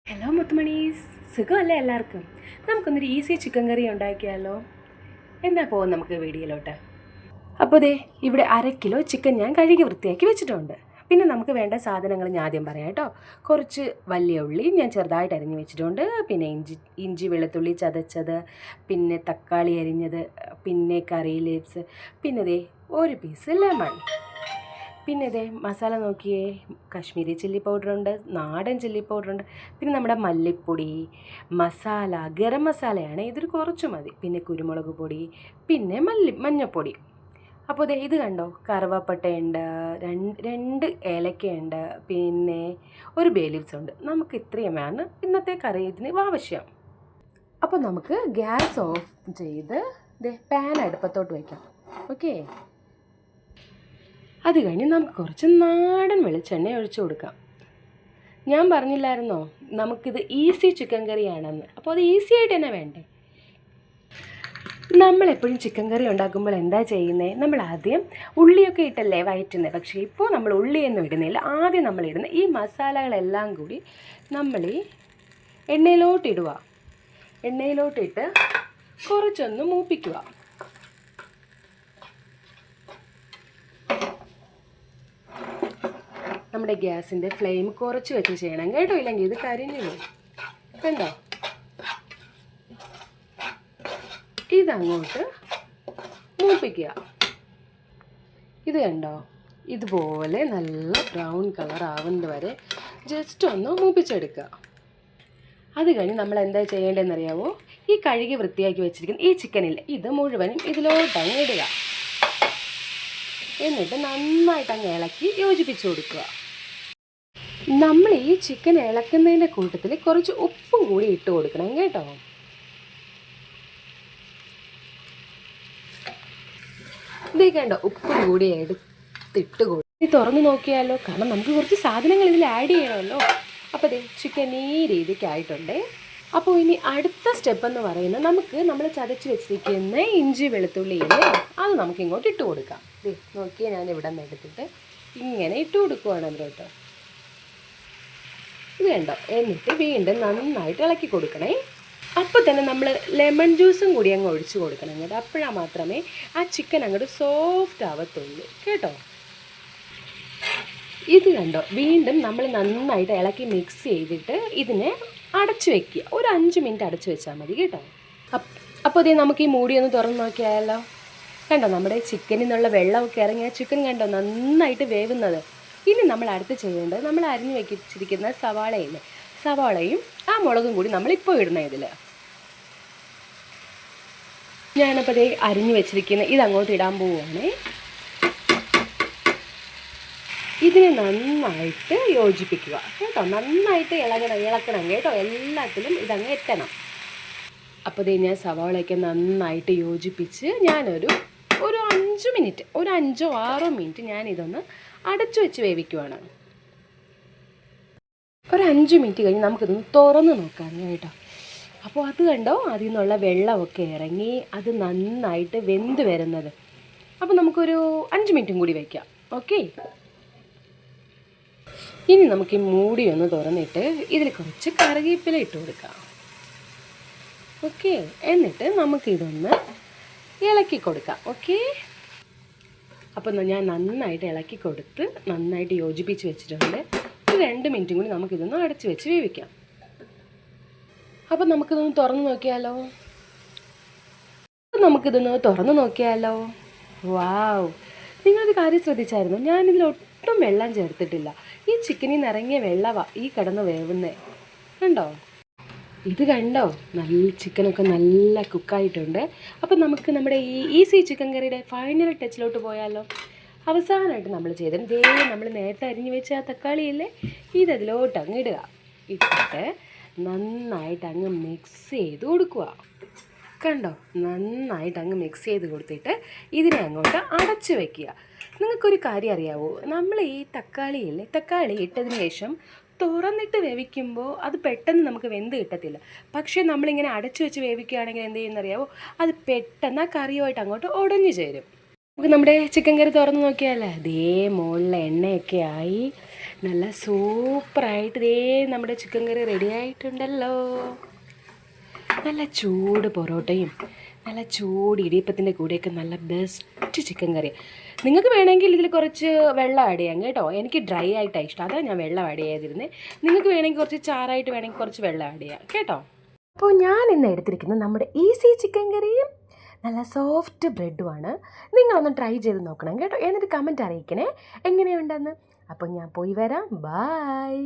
Hello മുത്തുമണീസ്, സുഖമല്ലേ എല്ലാവർക്കും? നമുക്കൊന്നൊരു easy chicken കറി ഉണ്ടാക്കിയാലോ? എന്താ പോകും നമുക്ക് വീഡിയോയിലോട്ട്. അപ്പോൾ ദേ ഇവിടെ 1/2 കിലോ ചിക്കൻ ഞാൻ കഴുകി വൃത്തിയാക്കി വെച്ചിട്ടുണ്ട്. പിന്നെ നമുക്ക് വേണ്ട സാധനങ്ങൾ ഞാൻ ആദ്യം പറയാം കേട്ടോ. കുറച്ച് വലിയ ഉള്ളി ഞാൻ ചെറുതായിട്ട് അരിഞ്ഞ് വെച്ചിട്ടുണ്ട്. പിന്നെ ഇഞ്ചി വെളുത്തുള്ളി ചതച്ചത്, പിന്നെ തക്കാളി അരിഞ്ഞത്, പിന്നെ കറി ലീവ്സ്, പിന്നെ ദേ ഒരു പീസ് ലെമൺ. പിന്നെ ഇതേ മസാല നോക്കിയേ, കാശ്മീരി ചില്ലി പൗഡറുണ്ട്, നാടൻ ചില്ലി പൗഡറുണ്ട്, പിന്നെ നമ്മുടെ മല്ലിപ്പൊടി, മസാല ഗരം മസാലയാണ്, ഇതൊരു കുറച്ച് മതി, പിന്നെ കുരുമുളക് പൊടി, പിന്നെ മഞ്ഞൾപ്പൊടി. അപ്പോൾ ദേ ഇത് കണ്ടോ, കറുവപ്പട്ടയുണ്ട്, രണ്ട് ഏലക്കയുണ്ട്, പിന്നെ ഒരു ബേ ലീവ്സ് ഉണ്ട്. നമുക്ക് ഇത്രയുമാണ് ഇന്നത്തെ കറി ഇതിന് ആവശ്യം. അപ്പോൾ നമുക്ക് ഗ്യാസ് ഓഫ് ചെയ്ത് ദേ പാൻ അടുപ്പത്തോട്ട് വയ്ക്കാം. ഓക്കെ, അത് കഴിഞ്ഞ് നമുക്ക് കുറച്ച് നാടൻ വെളിച്ചെണ്ണ ഒഴിച്ചു കൊടുക്കാം. ഞാൻ പറഞ്ഞില്ലായിരുന്നോ നമുക്കിത് ഈസി ചിക്കൻ കറിയാണെന്ന്? അപ്പോൾ അത് ഈസി ആയിട്ട് തന്നെ വേണ്ടേ? നമ്മളെപ്പോഴും ചിക്കൻ കറി ഉണ്ടാക്കുമ്പോൾ എന്താ ചെയ്യുന്നത്? നമ്മൾ ആദ്യം ഉള്ളിയൊക്കെ ഇട്ടല്ലേ വഴറ്റുന്നത്. പക്ഷേ ഇപ്പോൾ നമ്മൾ ഉള്ളിയൊന്നും ഇടുന്നില്ല. ആദ്യം നമ്മളിടുന്ന ഈ മസാലകളെല്ലാം കൂടി നമ്മൾ ഈ എണ്ണയിലോട്ടിടുക. എണ്ണയിലോട്ടിട്ട് കുറച്ചൊന്ന് മൂപ്പിക്കുക. നമ്മുടെ ഗ്യാസിൻ്റെ ഫ്ലെയിം കുറച്ച് വെച്ച് ചെയ്യണം കേട്ടോ, ഇല്ലെങ്കിൽ ഇത് കരിഞ്ഞു പോകും. കണ്ടോ, ഇതങ്ങോട്ട് മൂപ്പിക്കുക. ഇത് കണ്ടോ, ഇതുപോലെ നല്ല ബ്രൗൺ കളർ ആവുന്നത് വരെ ജസ്റ്റ് ഒന്ന് മൂപ്പിച്ചെടുക്കുക. അത് കഴിഞ്ഞ് നമ്മൾ എന്താ ചെയ്യേണ്ടതെന്നറിയാവോ? ഈ കഴുകി വൃത്തിയാക്കി വെച്ചിരിക്കുന്ന ഈ ചിക്കനില്ല, ഇത് മുഴുവനും ഇതിലോട്ടങ്ങ് ഇടുക. എന്നിട്ട് നന്നായിട്ട് അങ്ങ് ഇളക്കി യോജിപ്പിച്ച് കൊടുക്കുക. നമ്മൾ ഈ ചിക്കൻ ഇളക്കുന്നതിൻ്റെ കൂട്ടത്തിൽ കുറച്ച് ഉപ്പും കൂടി ഇട്ട് കൊടുക്കണം കേട്ടോ. ഇതേ കണ്ടോ, ഉപ്പും കൂടി എടുത്തിട്ട് കൊടുക്കും. തുറന്ന് നോക്കിയാലോ, കാരണം നമുക്ക് കുറച്ച് സാധനങ്ങൾ ഇതിൽ ആഡ് ചെയ്യണമല്ലോ. അപ്പോൾ ദേ ചിക്കൻ ഈ രീതിക്കായിട്ടുണ്ട്. അപ്പോൾ ഇനി അടുത്ത സ്റ്റെപ്പ് എന്ന് പറയുന്നത്, നമ്മൾ ചതച്ച് വെച്ചിരിക്കുന്ന ഇഞ്ചി വെളുത്തുള്ളിയില്ലേ, അത് നമുക്ക് ഇങ്ങോട്ട് ഇട്ട് കൊടുക്കാം. ദേ നോക്കിയാൽ ഞാൻ ഇവിടെ നിന്ന് എടുത്തിട്ട് ഇങ്ങനെ ഇട്ട് കൊടുക്കുവാണ് അതിലോട്ട്. ഇത് കണ്ടോ, എന്നിട്ട് വീണ്ടും നന്നായിട്ട് ഇളക്കി കൊടുക്കണേ. അപ്പോൾ തന്നെ നമ്മൾ ലെമൺ ജ്യൂസും കൂടി അങ്ങ് ഒഴിച്ച് കൊടുക്കണം കേട്ടോ. അപ്പോഴാണ് മാത്രമേ ആ ചിക്കൻ അങ്ങോട്ട് സോഫ്റ്റ് ആവത്തുള്ളൂ കേട്ടോ. ഇത് കണ്ടോ, വീണ്ടും നമ്മൾ നന്നായിട്ട് ഇളക്കി മിക്സ് ചെയ്തിട്ട് ഇതിനെ അടച്ചു വെക്കുക. ഒരു 5 മിനിറ്റ് അടച്ചു വെച്ചാൽ മതി കേട്ടോ. അപ്പോൾ ഇത് നമുക്ക് ഈ മൂടി ഒന്ന് തുറന്ന് നോക്കിയാലോ. കണ്ടോ, നമ്മുടെ ചിക്കനിൽ നിന്നുള്ള വെള്ളമൊക്കെ ഇറങ്ങിയ ചിക്കൻ കണ്ടോ നന്നായിട്ട് വേവുന്നത്. ഇനി നമ്മൾ അടുത്ത് ചെയ്യേണ്ടത്, നമ്മൾ അരിഞ്ഞു വെച്ചിരിക്കുന്ന സവാളയും ആ മുളകും കൂടി നമ്മളിപ്പോൾ ഇടണം ഇതിൽ. ഞാനപ്പോൾ അതേ അരിഞ്ഞു വെച്ചിരിക്കുന്ന ഇതങ്ങോട്ട് ഇടാൻ പോവുകയാണേ. ഇതിനെ നന്നായിട്ട് യോജിപ്പിക്കുക കേട്ടോ. നന്നായിട്ട് ഇളക്കണം കേട്ടോ, എല്ലാത്തിലും ഇതങ്ങ് എത്തണം. അപ്പോൾ ദേ ഞാൻ സവാളയൊക്കെ നന്നായിട്ട് യോജിപ്പിച്ച് ഞാനൊരു 5 മിനിറ്റ്, ഒരു 5-6 മിനിറ്റ് ഞാനിതൊന്ന് അടച്ചു വെച്ച് വേവിക്കുവാണ്. ഒരു 5 മിനിറ്റ് കഴിഞ്ഞ് നമുക്കിതൊന്ന് തുറന്ന് നോക്കാം കേട്ടോ. അപ്പോൾ അത് കണ്ടോ, അതിൽ നിന്നുള്ള വെള്ളമൊക്കെ ഇറങ്ങി അത് നന്നായിട്ട് വെന്ത് വരുന്നത്. അപ്പോൾ നമുക്കൊരു 5 മിനിറ്റും കൂടി വയ്ക്കാം. ഓക്കെ, ഇനി നമുക്ക് ഈ മൂടി ഒന്ന് തുറന്നിട്ട് ഇതിൽ കുറച്ച് കറിവേപ്പില ഇട്ട് കൊടുക്കാം. ഓക്കെ, എന്നിട്ട് നമുക്കിതൊന്ന് ഇളക്കി കൊടുക്കാം. ഓക്കെ, അപ്പം ഞാൻ നന്നായിട്ട് ഇളക്കി കൊടുത്ത് നന്നായിട്ട് യോജിപ്പിച്ച് വെച്ചിട്ടുണ്ട്. ഒരു 2 മിനിറ്റും കൂടി നമുക്കിതൊന്ന് അടച്ച് വെച്ച് വേവിക്കാം. അപ്പം നമുക്കിതൊന്ന് തുറന്ന് നോക്കിയാലോ. വാവ്, നിങ്ങളൊരു കാര്യം ശ്രദ്ധിച്ചായിരുന്നു, ഞാനിതിൽ ഒട്ടും വെള്ളം ചേർത്തിട്ടില്ല. ഈ ചിക്കനിൽ നിന്ന് ഇറങ്ങിയ വെള്ളമാണ് ഈ കിടന്ന് വേവുന്നത്. കണ്ടോ, ഇത് കണ്ടോ, ചിക്കനൊക്കെ നല്ല കുക്കായിട്ടുണ്ട്. അപ്പം നമുക്ക് നമ്മുടെ ഈ ഈസി ചിക്കൻ കറിയുടെ ഫൈനൽ ടച്ചിലോട്ട് പോയാലോ. അവസാനമായിട്ട് നമ്മൾ ചെയ്തത് നമ്മൾ നേരത്തെ അരിഞ്ഞ് വെച്ച ആ തക്കാളിയില്ലേ, ഇതിലോട്ട് അങ്ങ് ഇടുക. ഇട്ടിട്ട് നന്നായിട്ട് അങ്ങ് മിക്സ് ചെയ്ത് കൊടുക്കുക. കണ്ടോ, നന്നായിട്ട് അങ്ങ് മിക്സ് ചെയ്ത് കൊടുത്തിട്ട് ഇതിനെ അങ്ങോട്ട് അടച്ചു വയ്ക്കുക. നിങ്ങൾക്കൊരു കാര്യം അറിയാവോ, നമ്മൾ ഈ തക്കാളി ഇട്ടതിന് ശേഷം തുറന്നിട്ട് വേവിക്കുമ്പോൾ അത് പെട്ടെന്ന് നമുക്ക് വെന്ത് കിട്ടത്തില്ല. പക്ഷേ നമ്മളിങ്ങനെ അടച്ചു വെച്ച് വേവിക്കുകയാണെങ്കിൽ എന്ത് ചെയ്യുന്നറിയാവോ, അത് പെട്ടെന്ന് ആ കറിയുമായിട്ട് അങ്ങോട്ട് ഉടഞ്ഞു ചേരും. നമുക്ക് നമ്മുടെ ചിക്കൻ കറി തുറന്ന് നോക്കിയാലേ, മുകളിലെ എണ്ണയൊക്കെ ആയി നല്ല സൂപ്പറായിട്ട് ദേ നമ്മുടെ ചിക്കൻ കറി റെഡി ആയിട്ടുണ്ടല്ലോ. നല്ല ചൂട് പൊറോട്ടയും നല്ല ചൂട് ഇടിയപ്പത്തിൻ്റെ കൂടെയൊക്കെ നല്ല ബെസ്റ്റ് ചിക്കൻ കറി. നിങ്ങൾക്ക് വേണമെങ്കിൽ ഇതിൽ കുറച്ച് വെള്ളം ആഡ് ചെയ്യാം കേട്ടോ. എനിക്ക് ഡ്രൈ ആയിട്ടാണ് ഇഷ്ടം, അതാണ് ഞാൻ വെള്ളം ആഡ് ചെയ്യാതിരുന്നത്. നിങ്ങൾക്ക് വേണമെങ്കിൽ കുറച്ച് ചാറായിട്ട് വേണമെങ്കിൽ കുറച്ച് വെള്ളം ആഡ് ചെയ്യാം കേട്ടോ. അപ്പോൾ ഞാൻ ഇന്ന് എടുത്തിരിക്കുന്നത് നമ്മുടെ ഈസി ചിക്കൻ കറിയും നല്ല സോഫ്റ്റ് ബ്രെഡുമാണ്. നിങ്ങളൊന്ന് ട്രൈ ചെയ്ത് നോക്കണം കേട്ടോ. എന്നിട്ട് കമൻറ്റ് അറിയിക്കണേ എങ്ങനെയുണ്ടെന്ന്. അപ്പോൾ ഞാൻ പോയി വരാം. ബായ്.